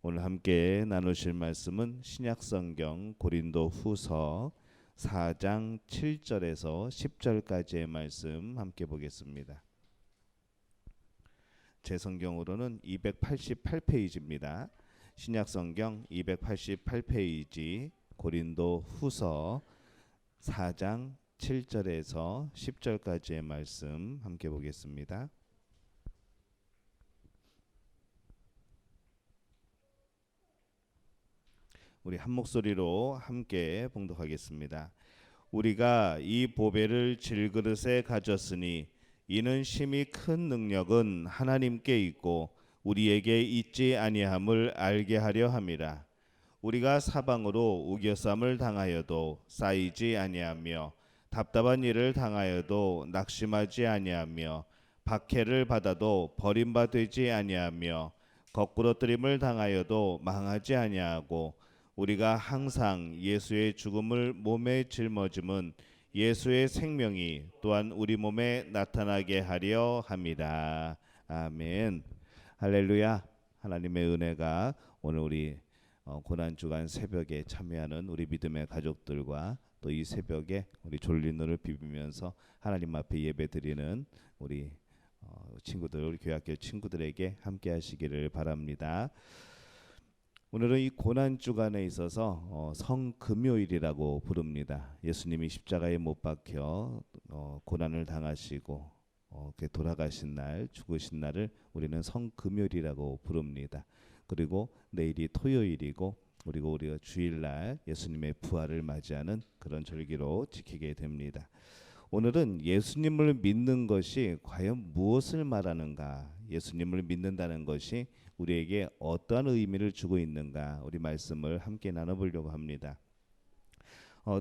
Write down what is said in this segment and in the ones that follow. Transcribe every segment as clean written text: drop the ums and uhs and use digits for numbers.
오늘 함께 나누실 말씀은 신약성경 고린도후서 4장 7절에서 10절까지의 말씀 함께 보겠습니다. 제 성경으로는 288페이지입니다. 신약성경 288페이지 고린도후서 4장 7절에서 10절까지의 말씀 함께 보겠습니다. 우리 한 목소리로 함께 봉독하겠습니다. 우리가 이 보배를 질그릇에 가졌으니 이는 심히 큰 능력은 하나님께 있고 우리에게 있지 아니함을 알게 하려 함이라. 우리가 사방으로 우겨쌈을 당하여도 쌓이지 아니하며 답답한 일을 당하여도 낙심하지 아니하며 박해를 받아도 버림받지 아니하며 거꾸러뜨림을 당하여도 망하지 아니하고 우리가 항상 예수의 죽음을 몸에 짊어짐은 예수의 생명이 또한 우리 몸에 나타나게 하려 함이라. 아멘. 할렐루야. 하나님의 은혜가 오늘 우리 고난주간 새벽에 참여하는 우리 믿음의 가족들과 또 이 새벽에 우리 졸린 눈을 비비면서 하나님 앞에 예배드리는 우리 친구들, 우리 교회학교 친구들에게 함께 하시기를 바랍니다. 오늘은 이 고난주간에 있어서 성금요일이라고 부릅니다. 예수님이 십자가에 못 박혀 고난을 당하시고 돌아가신 날, 죽으신 날을 우리는 성금요일이라고 부릅니다. 그리고 내일이 토요일이고 그리고 우리가 주일날 예수님의 부활을 맞이하는 그런 절기로 지키게 됩니다. 오늘은 예수님을 믿는 것이 과연 무엇을 말하는가, 예수님을 믿는다는 것이 우리에게 어떠한 의미를 주고 있는가, 우리 말씀을 함께 나눠보려고 합니다.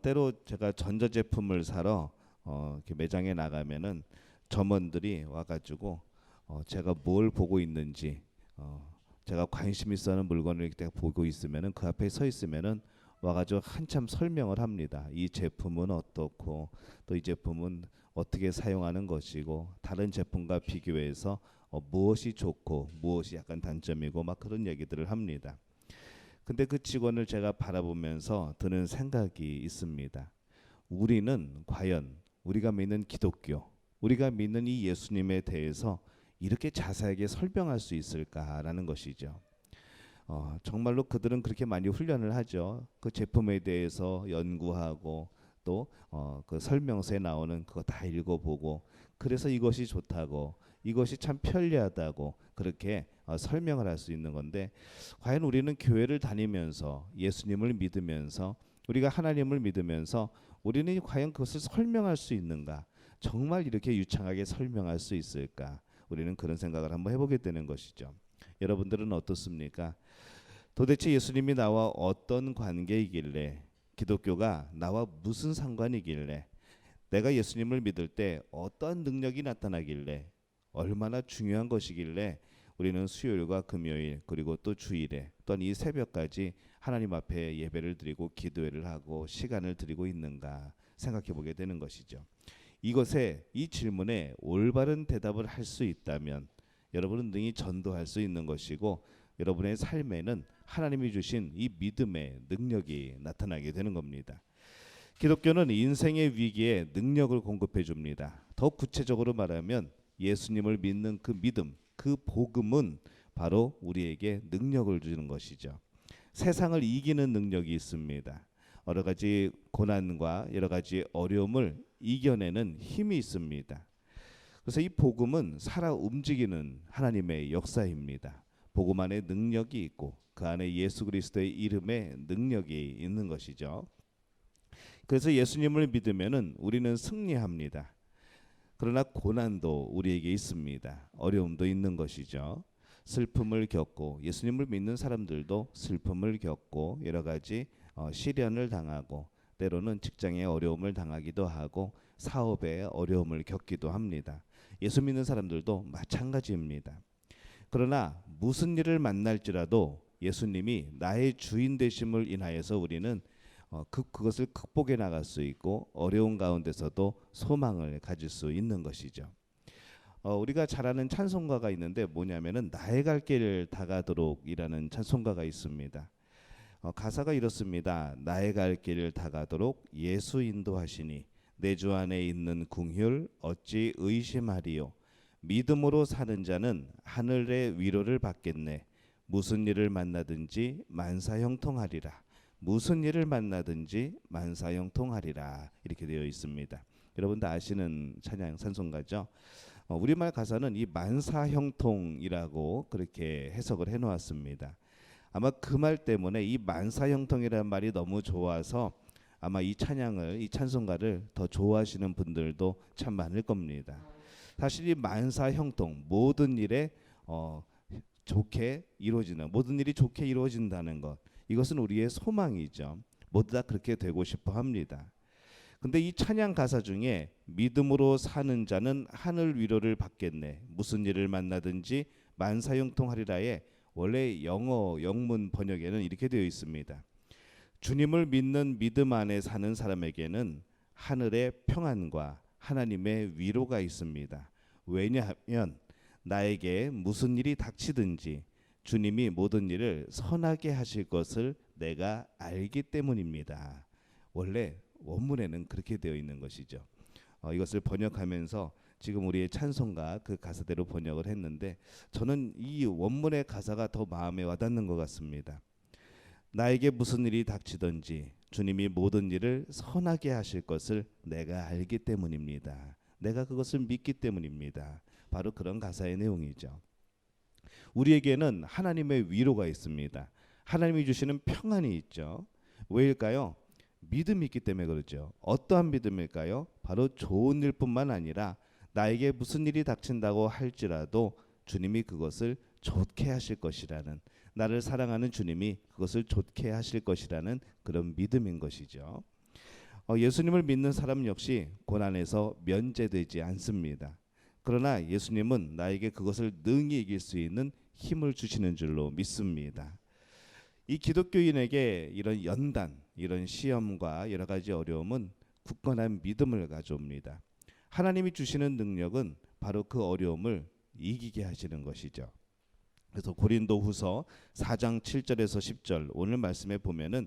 때로 제가 전자제품을 사러 이렇게 매장에 나가면은 점원들이 와가지고 제가 뭘 보고 있는지, 제가 관심 있어 하는 물건을 이렇게 보고 있으면은 그 앞에 서 있으면은 와가지고 한참 설명을 합니다. 이 제품은 어떻고 또 이 제품은 어떻게 사용하는 것이고 다른 제품과 비교해서 무엇이 좋고 무엇이 약간 단점이고 막 그런 얘기들을 합니다. 근데 그 직원을 제가 바라보면서 드는 생각이 있습니다. 우리는 과연 우리가 믿는 기독교, 우리가 믿는 이 예수님에 대해서 이렇게 자세하게 설명할 수 있을까라는 것이죠. 정말로 그들은 그렇게 많이 훈련을 하죠. 그 제품에 대해서 연구하고 또 그 설명서에 나오는 그거 다 읽어보고 그래서 이것이 좋다고 이것이 참 편리하다고 그렇게 설명을 할 수 있는 건데, 과연 우리는 교회를 다니면서 예수님을 믿으면서 우리가 하나님을 믿으면서 우리는 과연 그것을 설명할 수 있는가, 정말 이렇게 유창하게 설명할 수 있을까, 우리는 그런 생각을 한번 해보게 되는 것이죠. 여러분들은 어떻습니까? 도대체 예수님이 나와 어떤 관계이길래, 기독교가 나와 무슨 상관이길래, 내가 예수님을 믿을 때 어떤 능력이 나타나길래, 얼마나 중요한 것이길래 우리는 수요일과 금요일 그리고 또 주일에 또한 이 새벽까지 하나님 앞에 예배를 드리고 기도회를 하고 시간을 드리고 있는가 생각해 보게 되는 것이죠. 이것에, 이 질문에 올바른 대답을 할 수 있다면 여러분은 능히 전도할 수 있는 것이고 여러분의 삶에는 하나님이 주신 이 믿음의 능력이 나타나게 되는 겁니다. 기독교는 인생의 위기에 능력을 공급해 줍니다. 더 구체적으로 말하면 예수님을 믿는 그 믿음, 그 복음은 바로 우리에게 능력을 주는 것이죠. 세상을 이기는 능력이 있습니다. 여러 가지 고난과 여러 가지 어려움을 이겨내는 힘이 있습니다. 그래서 이 복음은 살아 움직이는 하나님의 역사입니다. 복음 안에 능력이 있고 그 안에 예수 그리스도의 이름에 능력이 있는 것이죠. 그래서 예수님을 믿으면은 우리는 승리합니다. 그러나 고난도 우리에게 있습니다. 어려움도 있는 것이죠. 슬픔을 겪고, 예수님을 믿는 사람들도 슬픔을 겪고 여러 가지 시련을 당하고 때로는 직장에 어려움을 당하기도 하고 사업에 어려움을 겪기도 합니다. 예수 믿는 사람들도 마찬가지입니다. 그러나 무슨 일을 만날지라도 예수님이 나의 주인 되심을 인하여서 우리는 그것을 극복해 나갈 수 있고 어려운 가운데서도 소망을 가질 수 있는 것이죠. 우리가 잘 아는 찬송가가 있는데 뭐냐면은 나의 갈 길 다가도록이라는 찬송가가 있습니다. 가사가 이렇습니다. 나의 갈 길을 다가도록 예수 인도하시니 내 주 안에 있는 긍휼 어찌 의심하리요. 믿음으로 사는 자는 하늘의 위로를 받겠네. 무슨 일을 만나든지 만사형통하리라. 무슨 일을 만나든지 만사형통하리라. 이렇게 되어 있습니다. 여러분 다 아시는 찬양 찬송가죠. 우리말 가사는 이 만사형통이라고 그렇게 해석을 해놓았습니다. 아마 그 말 때문에 이 만사형통이라는 말이 너무 좋아서 아마 이 찬양을, 이 찬송가를 더 좋아하시는 분들도 참 많을 겁니다. 사실 이 만사형통, 모든 일에 좋게 이루어지는, 모든 일이 좋게 이루어진다는 것, 이것은 우리의 소망이죠. 모두 다 그렇게 되고 싶어 합니다. 근데 이 찬양 가사 중에 믿음으로 사는 자는 하늘 위로를 받겠네. 무슨 일을 만나든지 만사형통하리라에 원래 영어 영문 번역에는 이렇게 되어 있습니다. 주님을 믿는 믿음 안에 사는 사람에게는 하늘의 평안과 하나님의 위로가 있습니다. 왜냐하면 나에게 무슨 일이 닥치든지 주님이 모든 일을 선하게 하실 것을 내가 알기 때문입니다. 원래 원문에는 그렇게 되어 있는 것이죠. 이것을 번역하면서 지금 우리의 찬송가 그 가사대로 번역을 했는데 저는 이 원문의 가사가 더 마음에 와닿는 것 같습니다. 나에게 무슨 일이 닥치든지 주님이 모든 일을 선하게 하실 것을 내가 알기 때문입니다. 내가 그것을 믿기 때문입니다. 바로 그런 가사의 내용이죠. 우리에게는 하나님의 위로가 있습니다. 하나님이 주시는 평안이 있죠. 왜일까요? 믿음이 있기 때문에 그렇죠. 어떠한 믿음일까요? 바로 좋은 일뿐만 아니라 나에게 무슨 일이 닥친다고 할지라도 주님이 그것을 좋게 하실 것이라는, 나를 사랑하는 주님이 그것을 좋게 하실 것이라는 그런 믿음인 것이죠. 예수님을 믿는 사람 역시 고난에서 면제되지 않습니다. 그러나 예수님은 나에게 그것을 능히 이길 수 있는 힘을 주시는 줄로 믿습니다. 이 기독교인에게 이런 연단, 이런 시험과 여러 가지 어려움은 굳건한 믿음을 가져옵니다. 하나님이 주시는 능력은 바로 그 어려움을 이기게 하시는 것이죠. 그래서 고린도후서 4장 7절에서 10절 오늘 말씀에 보면은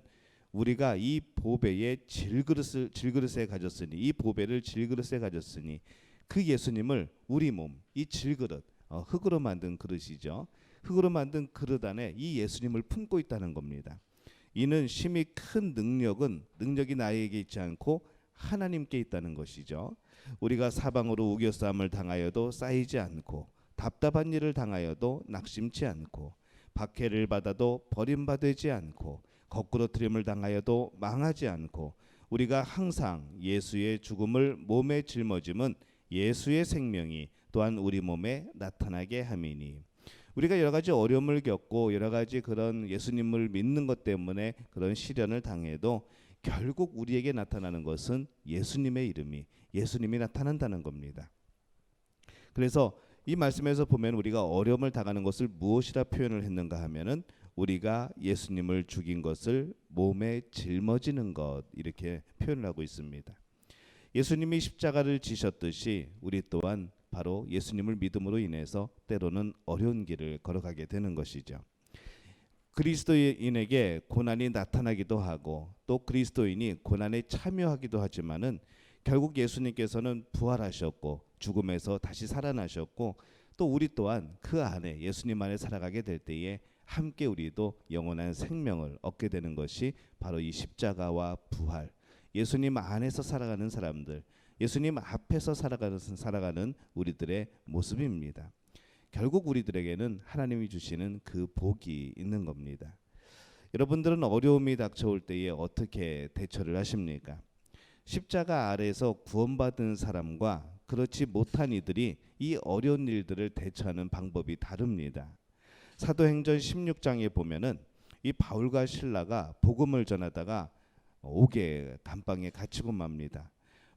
우리가 이 보배의 질그릇에 가졌으니, 이 보배를 질그릇에 가졌으니 그 예수님을 우리 몸, 이 질그릇, 흙으로 만든 그릇이죠. 흙으로 만든 그릇 안에 이 예수님을 품고 있다는 겁니다. 이는 심히 큰 능력이 나에게 있지 않고 하나님께 있다는 것이죠. 우리가 사방으로 우겨싸움을 당하여도 쌓이지 않고, 답답한 일을 당하여도 낙심치 않고, 박해를 받아도 버림받지 않고, 거꾸러뜨림을 당하여도 망하지 않고, 우리가 항상 예수의 죽음을 몸에 짊어짐은 예수의 생명이 또한 우리 몸에 나타나게 함이니. 우리가 여러 가지 어려움을 겪고 여러 가지 그런 예수님을 믿는 것 때문에 그런 시련을 당해도 결국 우리에게 나타나는 것은 예수님의 이름이, 예수님이 나타난다는 겁니다. 그래서 이 말씀에서 보면 우리가 어려움을 당하는 것을 무엇이라 표현을 했는가 하면은 우리가 예수님을 죽인 것을 몸에 짊어지는 것, 이렇게 표현을 하고 있습니다. 예수님이 십자가를 지셨듯이 우리 또한 바로 예수님을 믿음으로 인해서 때로는 어려운 길을 걸어가게 되는 것이죠. 그리스도인에게 고난이 나타나기도 하고 또 그리스도인이 고난에 참여하기도 하지만은 결국 예수님께서는 부활하셨고 죽음에서 다시 살아나셨고 또 우리 또한 그 안에 예수님 안에 살아가게 될 때에 함께 우리도 영원한 생명을 얻게 되는 것이 바로 이 십자가와 부활, 예수님 안에서 살아가는 사람들, 예수님 앞에서 살아가는 우리들의 모습입니다. 결국 우리들에게는 하나님이 주시는 그 복이 있는 겁니다. 여러분들은 어려움이 닥쳐올 때에 어떻게 대처를 하십니까? 십자가 아래에서 구원받은 사람과 그렇지 못한 이들이 이 어려운 일들을 대처하는 방법이 다릅니다. 사도행전 16장에 보면은 이 바울과 실라가 복음을 전하다가 옥에 감방에 갇히고 맙니다.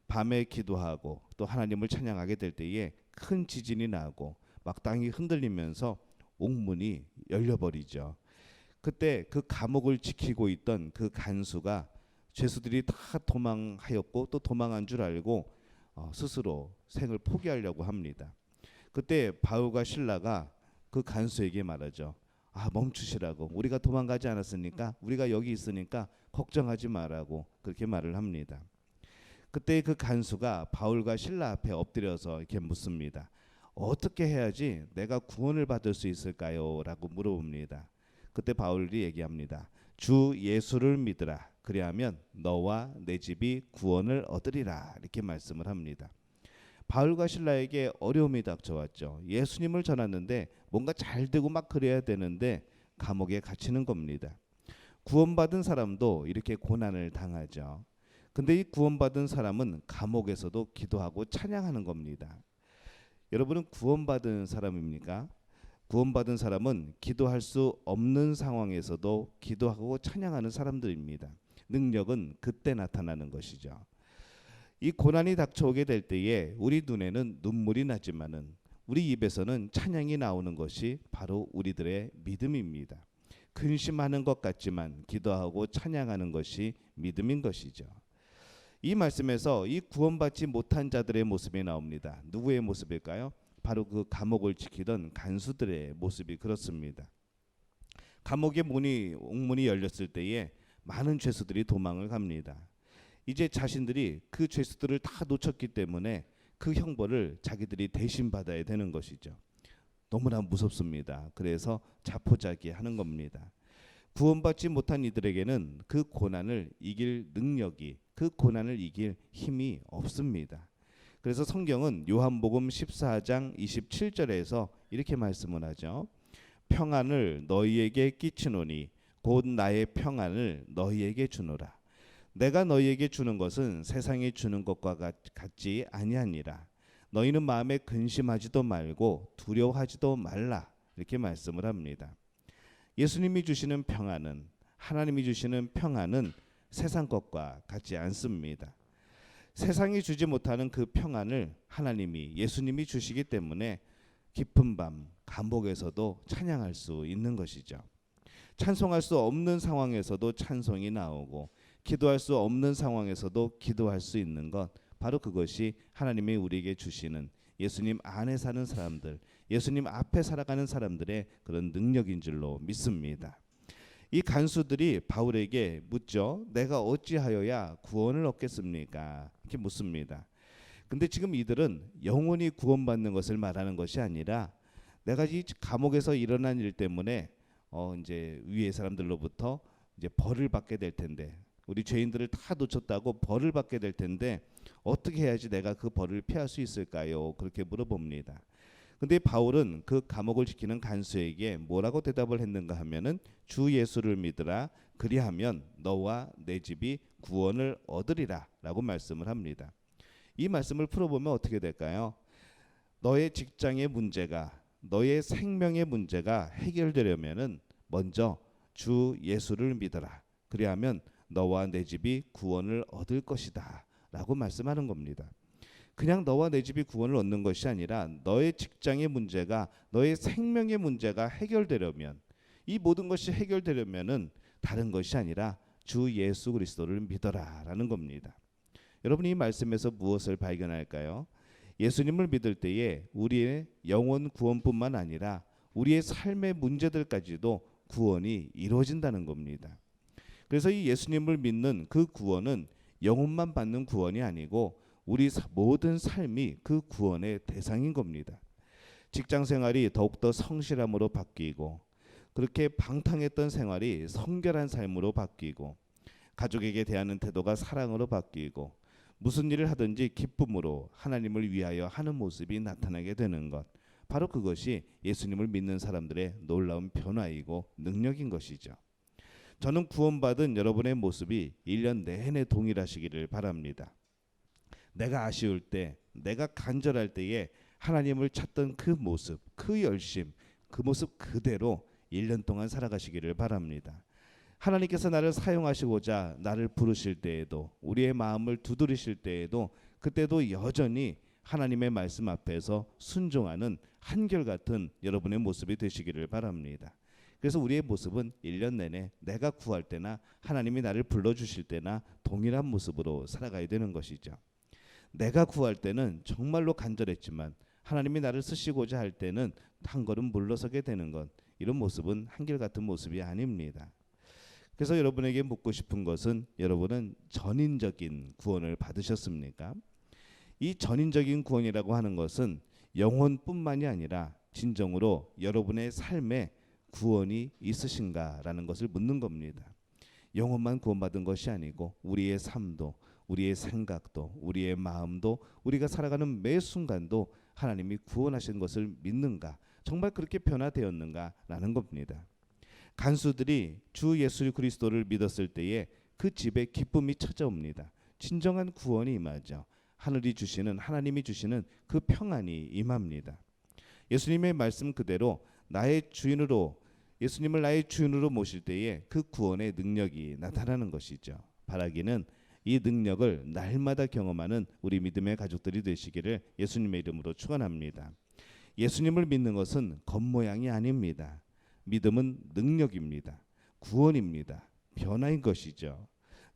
밤에 기도하고 또 하나님을 찬양하게 될 때에 큰 지진이 나고 막 땅이 흔들리면서 옥문이 열려버리죠. 그때 그 감옥을 지키고 있던 그 간수가 죄수들이 다 도망하였고 또 도망한 줄 알고 스스로 생을 포기하려고 합니다. 그때 바울과 실라가 그 간수에게 말하죠. 멈추시라고. 우리가 도망가지 않았으니까, 우리가 여기 있으니까 걱정하지 마라고 그렇게 말을 합니다. 그때 그 간수가 바울과 실라 앞에 엎드려서 이렇게 묻습니다. 어떻게 해야지 내가 구원을 받을 수 있을까요? 라고 물어봅니다. 그때 바울이 얘기합니다. 주 예수를 믿으라. 그리하면 너와 내 집이 구원을 얻으리라. 이렇게 말씀을 합니다. 바울과 신라에게 어려움이 닥쳐왔죠. 예수님을 전했는데 뭔가 잘 되고 막 그래야 되는데 감옥에 갇히는 겁니다. 구원받은 사람도 이렇게 고난을 당하죠. 근데 이 구원받은 사람은 감옥에서도 기도하고 찬양하는 겁니다. 여러분은 구원받은 사람입니까? 구원받은 사람은 기도할 수 없는 상황에서도 기도하고 찬양하는 사람들입니다. 능력은 그때 나타나는 것이죠. 이 고난이 닥쳐오게 될 때에 우리 눈에는 눈물이 나지만은 우리 입에서는 찬양이 나오는 것이 바로 우리들의 믿음입니다. 근심하는 것 같지만 기도하고 찬양하는 것이 믿음인 것이죠. 이 말씀에서 이 구원받지 못한 자들의 모습이 나옵니다. 누구의 모습일까요? 바로 그 감옥을 지키던 간수들의 모습이 그렇습니다. 감옥의 옥문이 열렸을 때에 많은 죄수들이 도망을 갑니다. 이제 자신들이 그 죄수들을 다 놓쳤기 때문에 그 형벌을 자기들이 대신 받아야 되는 것이죠. 너무나 무섭습니다. 그래서 자포자기하는 겁니다. 구원받지 못한 이들에게는 그 고난을 이길 능력이, 그 고난을 이길 힘이 없습니다. 그래서 성경은 요한복음 14장 27절에서 이렇게 말씀을 하죠. 평안을 너희에게 끼치노니 곧 나의 평안을 너희에게 주노라. 내가 너희에게 주는 것은 세상이 주는 것과 같지 아니하니라. 너희는 마음에 근심하지도 말고 두려워하지도 말라. 이렇게 말씀을 합니다. 예수님이 주시는 평안은, 하나님이 주시는 평안은 세상 것과 같지 않습니다. 세상이 주지 못하는 그 평안을 하나님이, 예수님이 주시기 때문에 깊은 밤 감옥에서도 찬양할 수 있는 것이죠. 찬송할 수 없는 상황에서도 찬송이 나오고 기도할 수 없는 상황에서도 기도할 수 있는 것, 바로 그것이 하나님이 우리에게 주시는 예수님 안에 사는 사람들, 예수님 앞에 살아가는 사람들의 그런 능력인 줄로 믿습니다. 이 간수들이 바울에게 묻죠. 내가 어찌하여야 구원을 얻겠습니까? 이렇게 묻습니다. 근데 지금 이들은 영원히 구원받는 것을 말하는 것이 아니라 내가 이 감옥에서 일어난 일 때문에 이제 위의 사람들로부터 이제 벌을 받게 될 텐데, 우리 죄인들을 다 놓쳤다고 벌을 받게 될 텐데 어떻게 해야지 내가 그 벌을 피할 수 있을까요? 그렇게 물어봅니다. 근데 바울은 그 감옥을 지키는 간수에게 뭐라고 대답을 했는가 하면은 주 예수를 믿으라. 그리하면 너와 내 집이 구원을 얻으리라라고 말씀을 합니다. 이 말씀을 풀어보면 어떻게 될까요? 너의 직장의 문제가, 너의 생명의 문제가 해결되려면은 먼저 주 예수를 믿어라. 그리하면 너와 내 집이 구원을 얻을 것이다 라고 말씀하는 겁니다. 그냥 너와 내 집이 구원을 얻는 것이 아니라 너의 직장의 문제가, 너의 생명의 문제가 해결되려면, 이 모든 것이 해결되려면은 다른 것이 아니라 주 예수 그리스도를 믿어라 라는 겁니다. 여러분이 이 말씀에서 무엇을 발견할까요? 예수님을 믿을 때에 우리의 영혼 구원뿐만 아니라 우리의 삶의 문제들까지도 구원이 이루어진다는 겁니다. 그래서 이 예수님을 믿는 그 구원은 영혼만 받는 구원이 아니고 우리 모든 삶이 그 구원의 대상인 겁니다. 직장 생활이 더욱더 성실함으로 바뀌고, 그렇게 방탕했던 생활이 성결한 삶으로 바뀌고, 가족에게 대하는 태도가 사랑으로 바뀌고, 무슨 일을 하든지 기쁨으로 하나님을 위하여 하는 모습이 나타나게 되는 것, 바로 그것이 예수님을 믿는 사람들의 놀라운 변화이고 능력인 것이죠. 저는 구원받은 여러분의 모습이 1년 내내 동일하시기를 바랍니다. 내가 아쉬울 때, 내가 간절할 때에 하나님을 찾던 그 모습, 그 열심, 그 모습 그대로 1년 동안 살아가시기를 바랍니다. 하나님께서 나를 사용하시고자 나를 부르실 때에도, 우리의 마음을 두드리실 때에도, 그때도 여전히 하나님의 말씀 앞에서 순종하는 한결같은 여러분의 모습이 되시기를 바랍니다. 그래서 우리의 모습은 1년 내내 내가 구할 때나 하나님이 나를 불러주실 때나 동일한 모습으로 살아가야 되는 것이죠. 내가 구할 때는 정말로 간절했지만 하나님이 나를 쓰시고자 할 때는 한 걸음 물러서게 되는 것, 이런 모습은 한결같은 모습이 아닙니다. 그래서 여러분에게 묻고 싶은 것은, 여러분은 전인적인 구원을 받으셨습니까? 이 전인적인 구원이라고 하는 것은 영혼뿐만이 아니라 진정으로 여러분의 삶에 구원이 있으신가라는 것을 묻는 겁니다. 영혼만 구원받은 것이 아니고 우리의 삶도, 우리의 생각도, 우리의 마음도, 우리가 살아가는 매 순간도 하나님이 구원하신 것을 믿는가, 정말 그렇게 변화되었는가라는 겁니다. 간수들이 주 예수 그리스도를 믿었을 때에 그 집에 기쁨이 찾아옵니다. 진정한 구원이 임하죠. 하늘이 주시는, 하나님이 주시는 그 평안이 임합니다. 예수님의 말씀 그대로 나의 주인으로, 예수님을 나의 주인으로 모실 때에 그 구원의 능력이 나타나는 것이죠. 바라기는 이 능력을 날마다 경험하는 우리 믿음의 가족들이 되시기를 예수님의 이름으로 축원합니다. 예수님을 믿는 것은 겉모양이 아닙니다. 믿음은 능력입니다. 구원입니다. 변화인 것이죠.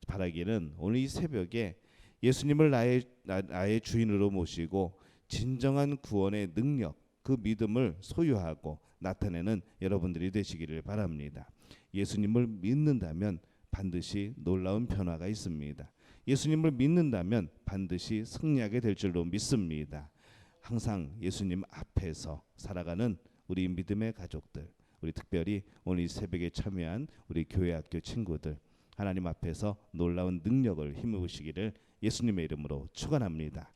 바라기는 오늘 이 새벽에 예수님을 나의 주인으로 모시고 진정한 구원의 능력, 그 믿음을 소유하고 나타내는 여러분들이 되시기를 바랍니다. 예수님을 믿는다면 반드시 놀라운 변화가 있습니다. 예수님을 믿는다면 반드시 승리하게 될 줄로 믿습니다. 항상 예수님 앞에서 살아가는 우리 믿음의 가족들, 우리 특별히 오늘 이 새벽에 참여한 우리 교회 학교 친구들, 하나님 앞에서 놀라운 능력을 힘입으시기를 예수님의 이름으로 축원합니다.